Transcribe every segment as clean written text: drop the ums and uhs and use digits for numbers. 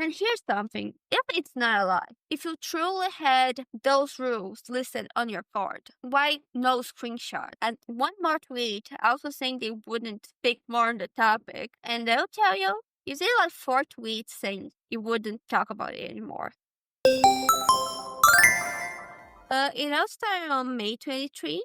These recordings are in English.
And here's something, if it's not a lie, if you truly had those rules listed on your card, why no screenshot? And one more tweet also saying they wouldn't speak more on the topic, and they'll tell you see like 4 tweets saying you wouldn't talk about it anymore. It all started on May 23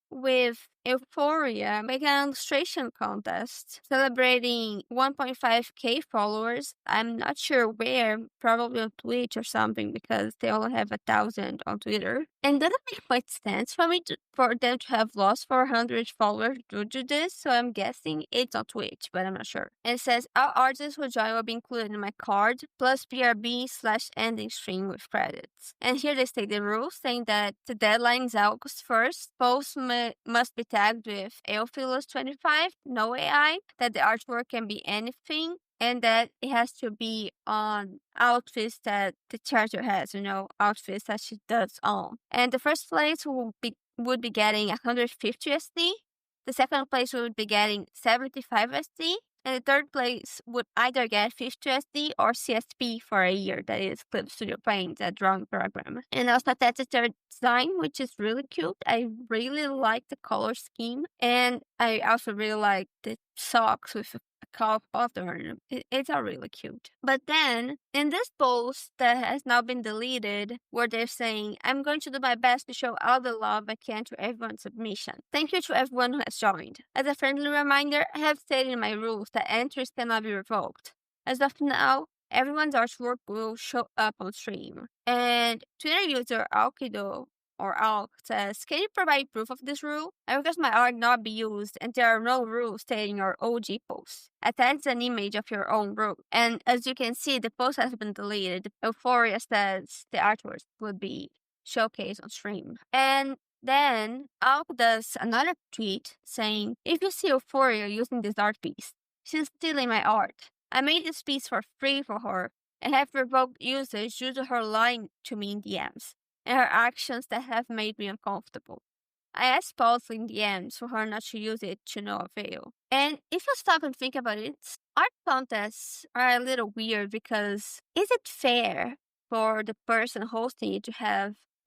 with Euphoria making an illustration contest celebrating 1.5k followers. I'm not sure where, probably on Twitch or something, because they only have 1,000 on Twitter. And doesn't make much sense for them to have lost 400 followers due to this, so I'm guessing it's on Twitch, but I'm not sure. And it says, all artists who join will be included in my card, plus BRB/ending stream with credits. And here they state the rules, saying that the deadline is August 1st. Posts must be tagged with Eophilus25, no AI, that the artwork can be anything, and that it has to be on outfits that the character has, outfits that she does own. And the first place would be getting 150 SD. The second place would be getting 75 SD. And the third place would either get 50 SD or CSP for a year, that is Clip Studio Paint, that drawing program. And also that's the third design, which is really cute. I really like the color scheme. And I also really like the socks with a cow pattern. It's all really cute. But then, in this post that has now been deleted, where they're saying, I'm going to do my best to show all the love I can to everyone's submission. Thank you to everyone who has joined. As a friendly reminder, I have stated in my rules that entries cannot be revoked. As of now, everyone's artwork will show up on stream. And Twitter user Alkido or Alk says, can you provide proof of this rule? And because my art not be used and there are no rules stating your OG post, attach an image of your own rule. And as you can see, the post has been deleted. Euphoria says the artwork would be showcased on stream. And then Alk does another tweet saying, if you see Euphoria using this art piece, she's stealing my art. I made this piece for free for her and have revoked usage due to her lying to me in DMs and her actions that have made me uncomfortable. I asked Paul's in DMs for her not to use it to no avail. And if you stop and think about it, art contests are a little weird because is it fair for the person hosting it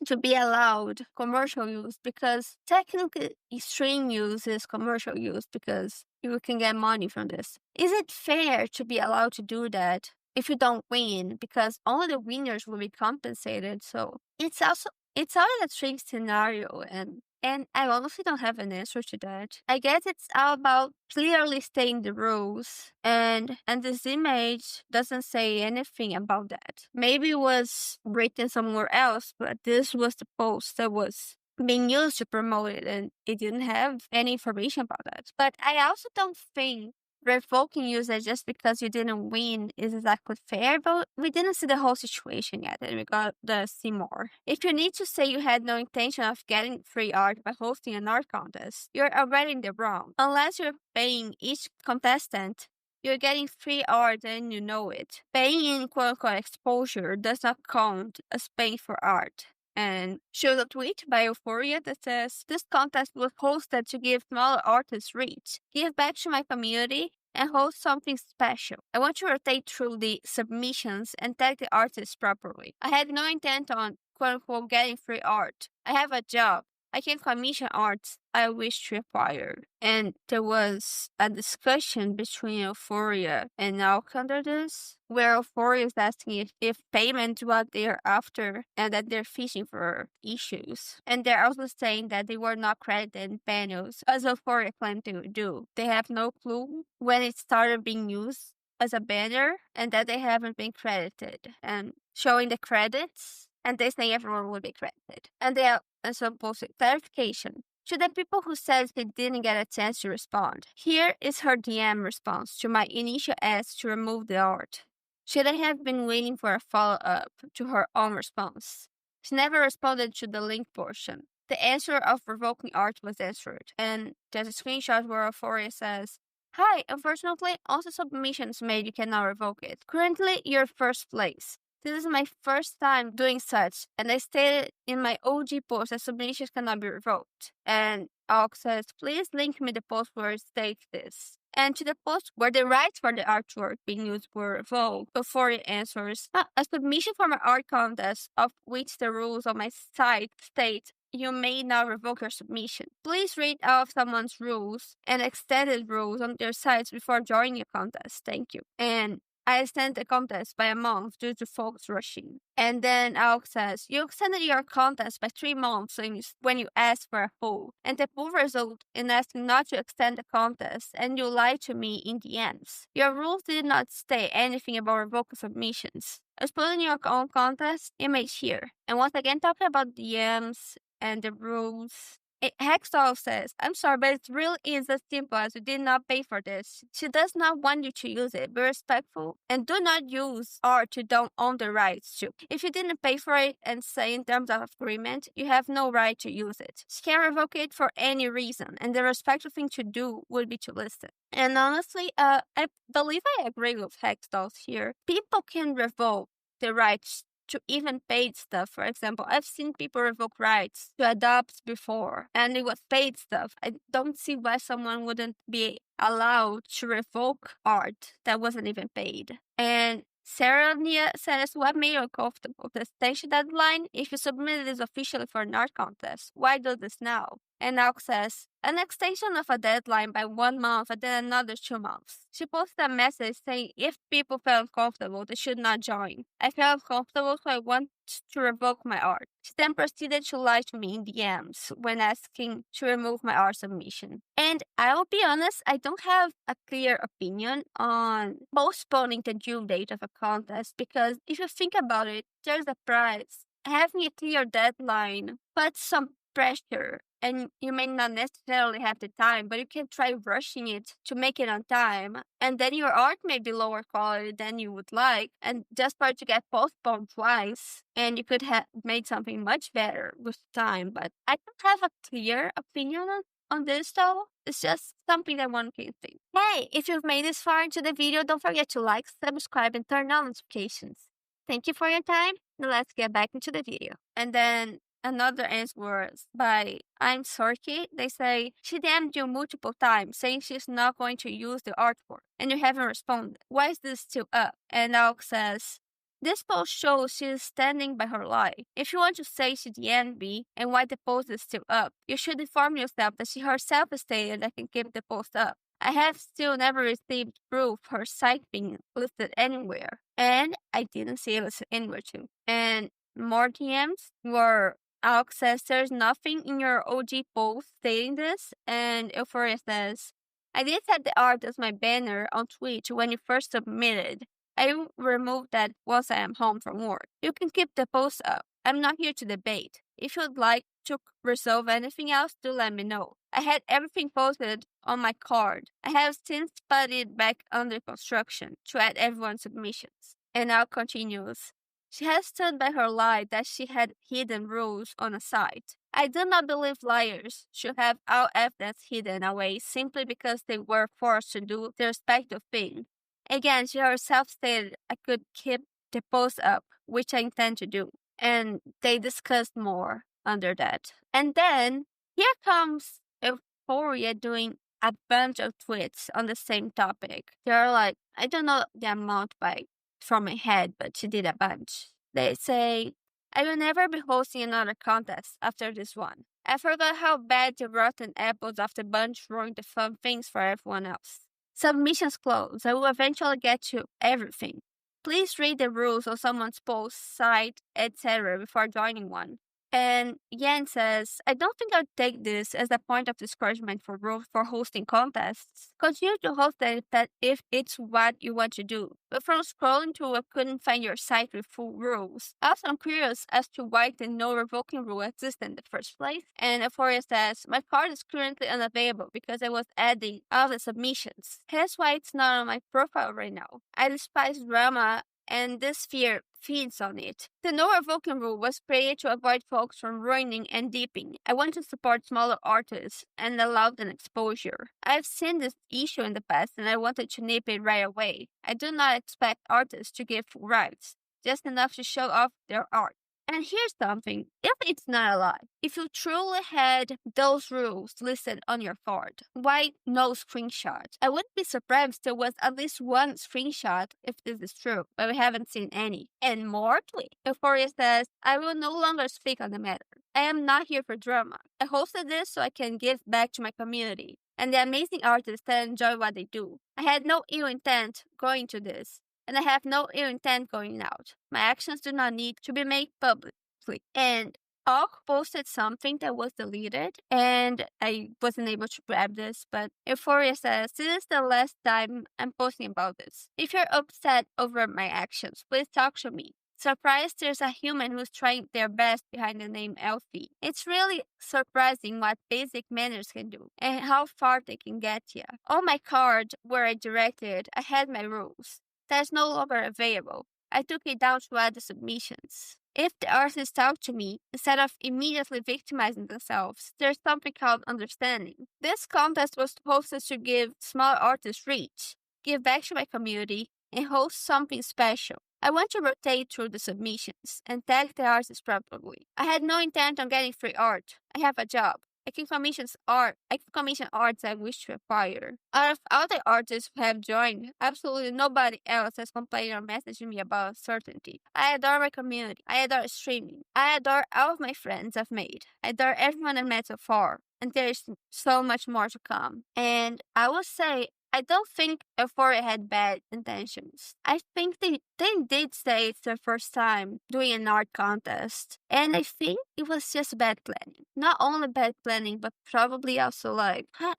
to be allowed commercial use? Because technically stream use is commercial use because you can get money from this. Is it fair to be allowed to do that if you don't win? Because only the winners will be compensated. So it's all a tricky scenario, and I honestly don't have an answer to that. I guess it's all about clearly stating the rules, and this image doesn't say anything about that. Maybe it was written somewhere else, but this was the post that was being used to promote it, and it didn't have any information about that. But I also don't think revoking usage just because you didn't win is exactly fair, but we didn't see the whole situation yet, and we got to see more. If you need to say you had no intention of getting free art by hosting an art contest, you're already in the wrong. Unless you're paying each contestant, you're getting free art and you know it. Paying in quote-unquote exposure does not count as paying for art. And shows a tweet by Euphoria that says, this contest was hosted to give smaller artists reach, give back to my community, and host something special. I want to rotate through the submissions and tag the artists properly. I had no intent on quote-unquote getting free art. I have a job. I can commission arts I wish to acquire. And there was a discussion between Euphoria and Alk under this, where Euphoria is asking if payment is what they're after and that they're fishing for issues. And they're also saying that they were not credited in panels, as Euphoria claimed to do. They have no clue when it started being used as a banner and that they haven't been credited. And showing the credits, and they say everyone will be credited. And they are also posted clarification. To the people who said they didn't get a chance to respond, here is her DM response to my initial ask to remove the art. Should I have been waiting for a follow-up to her own response? She never responded to the link portion. The answer of revoking art was answered, and there's a screenshot where Euphoria says, hi, unfortunately, all the submissions made you cannot revoke it. Currently, you're first place. This is my first time doing such, and I stated in my OG post that submissions cannot be revoked. And Alk says, please link me the post where it states this. And to the post where the rights for the artwork being used were revoked, Euphoria answers, a submission for my art contest of which the rules on my site state you may now revoke your submission. Please read off someone's rules and extended rules on their sites before joining a contest. Thank you. And I extended the contest by a month due to folks rushing. And then Alex says, you extended your contest by 3 months when you asked for a poll. And the poll result in asking not to extend the contest, and you lied to me in DMs. Your rules did not state anything about revoking submissions. Explaining your own contest, image here. And once again, talking about DMs and the rules. Hextall says, I'm sorry, but it really is as simple as you did not pay for this. She does not want you to use it. Be respectful and do not use art you don't own the rights to. If you didn't pay for it and say in terms of agreement, you have no right to use it. She can revoke it for any reason, and the respectful thing to do would be to listen. And honestly, I believe I agree with Hextall here. People can revoke the rights to even paid stuff. For example, I've seen people revoke rights to adopt before, and it was paid stuff. I don't see why someone wouldn't be allowed to revoke art that wasn't even paid. And Sarah Nia says, what made you uncomfortable with the extension deadline? If you submitted this officially for an art contest, why do this now? And Alex says, an extension of a deadline by 1 month and then another 2 months. She posted a message saying if people felt uncomfortable, they should not join. I felt uncomfortable, so I want to revoke my art. She then proceeded to lie to me in DMs when asking to remove my art submission. And I'll be honest, I don't have a clear opinion on postponing the due date of a contest, because if you think about it, there's a price. Having a clear deadline puts some pressure, and you may not necessarily have the time, but you can try rushing it to make it on time, and then your art may be lower quality than you would like, and just for it to get postponed twice, and you could have made something much better with time. But I don't have a clear opinion on this though. It's just something that one can think. Hey, if you've made this far into the video, don't forget to like, subscribe, and turn on notifications. Thank you for your time. Now let's get back into the video. And then another answer was by I'm Sorky. They say, she DM'd you multiple times saying she's not going to use the artwork and you haven't responded. Why is this still up? And Alex says, this post shows she is standing by her lie. If you want to say she DM'd me and why the post is still up, you should inform yourself that she herself stated that can keep the post up. I have still never received proof her site being listed anywhere. And I didn't see it listed anywhere too. And more DMs were Alex says there's nothing in your OG post stating this, and Euphoria says, I did set the art as my banner on Twitch when you first submitted. I will remove that once I am home from work. You can keep the post up. I'm not here to debate. If you'd like to resolve anything else, do let me know. I had everything posted on my card. I have since put it back under construction to add everyone's submissions. And now continues. She has stood by her lie that she had hidden rules on a site. I do not believe liars should have all evidence hidden away simply because they were forced to do the respective thing. Again, she herself stated I could keep the post up, which I intend to do. And they discussed more under that. And then here comes Euphoria doing a bunch of tweets on the same topic. They're like, I don't know the amount from my head, but she did a bunch. They say, I will never be hosting another contest after this one. I forgot how bad the rotten apples of the bunch ruined the fun things for everyone else. Submissions closed. I will eventually get to everything. Please read the rules on someone's post, site, etc. before joining one. And Yan says, I don't think I'll take this as a point of discouragement for hosting contests. Continue to host that if it's what you want to do. But from scrolling through, I couldn't find your site with full rules. Also, I'm curious as to why the no revoking rule exists in the first place. And Euphoria says, my card is currently unavailable because I was adding all the submissions. Hence why it's not on my profile right now. I despise drama, and this fear feeds on it. The no revoking rule was created to avoid folks from ruining and dipping. I want to support smaller artists and allow them exposure. I've seen this issue in the past and I wanted to nip it right away. I do not expect artists to give full rights, just enough to show off their art. And here's something, if it's not a lie, if you truly had those rules listed on your card, why no screenshot? I wouldn't be surprised if there was at least one screenshot if this is true, but we haven't seen any. And more tweet. Euphoria says, I will no longer speak on the matter. I am not here for drama. I hosted this so I can give back to my community and the amazing artists that enjoy what they do. I had no ill intent going to this, and I have no ill intent going out. My actions do not need to be made publicly. And Hawk posted something that was deleted, and I wasn't able to grab this, but Euphoria says, this is the last time I'm posting about this. If you're upset over my actions, please talk to me. Surprised there's a human who's trying their best behind the name Elfie. It's really surprising what basic manners can do and how far they can get you. On my card where I directed, I had my rules. That's no longer available. I took it down to add the submissions. If the artists talk to me, instead of immediately victimizing themselves, there's something called understanding. This contest was supposed to give small artists reach, give back to my community, and host something special. I want to rotate through the submissions and tag the artists properly. I had no intent on getting free art. I have a job. I can commission arts I wish to acquire. Out of all the artists who have joined, absolutely nobody else has complained or messaged me about uncertainty. I adore my community. I adore streaming. I adore all of my friends I've made. I adore everyone I've met so far. And there is so much more to come. And I will say, I don't think Euphoria had bad intentions. I think they did say it's their first time doing an art contest. And I think it was just bad planning. Not only bad planning, but probably also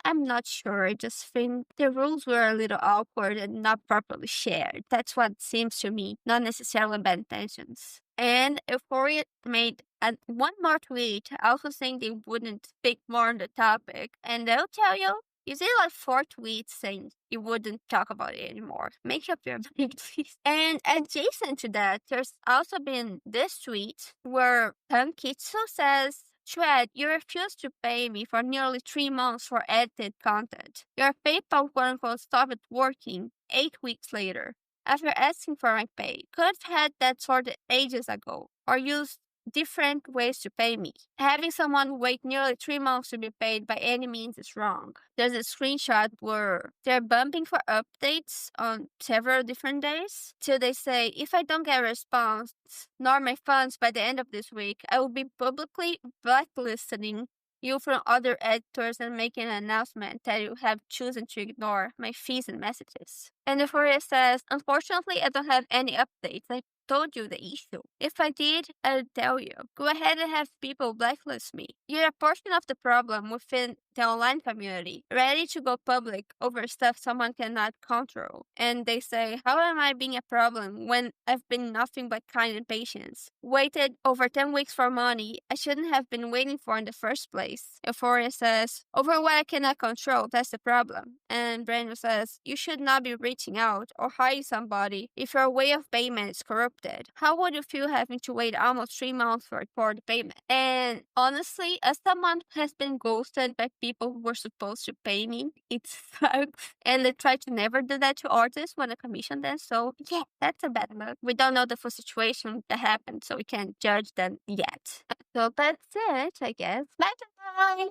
I'm not sure. I just think the rules were a little awkward and not properly shared. That's what it seems to me, not necessarily bad intentions. And Euphoria made one more tweet also saying they wouldn't speak more on the topic. And they'll tell you, you did 4 tweets saying you wouldn't talk about it anymore. Make up your mind, please. And adjacent to that, there's also been this tweet where Tankitsu says, Shred, you refused to pay me for nearly 3 months for edited content. Your PayPal quote-unquote stopped working 8 weeks later. After asking for my pay, could have had that sorted ages ago, or used different ways to pay me. Having someone wait nearly 3 months to be paid by any means is wrong. There's a screenshot where they're bumping for updates on several different days till they say, if I don't get a response nor my funds by the end of this week, I will be publicly blacklisting you from other editors and making an announcement that you have chosen to ignore my fees and messages. And Euphoria says, unfortunately, I don't have any updates. I told you the issue. If I did, I'll tell you. Go ahead and have people blacklist me. You're a portion of the problem within the online community, ready to go public over stuff someone cannot control. And they say, how am I being a problem when I've been nothing but kind and patience? Waited over 10 weeks for money I shouldn't have been waiting for in the first place. Euphoria says, over what I cannot control, that's the problem. And Brandon says, you should not be reaching out or hiring somebody if your way of payment is corrupted. How would you feel having to wait almost 3 months for the payment? And honestly, as someone who has been ghosted by people who were supposed to pay me, it sucks. And they try to never do that to artists when I commission them. So yeah, that's a bad look. We don't know the full situation that happened, so we can't judge them yet. So that's it, I guess. Bye bye.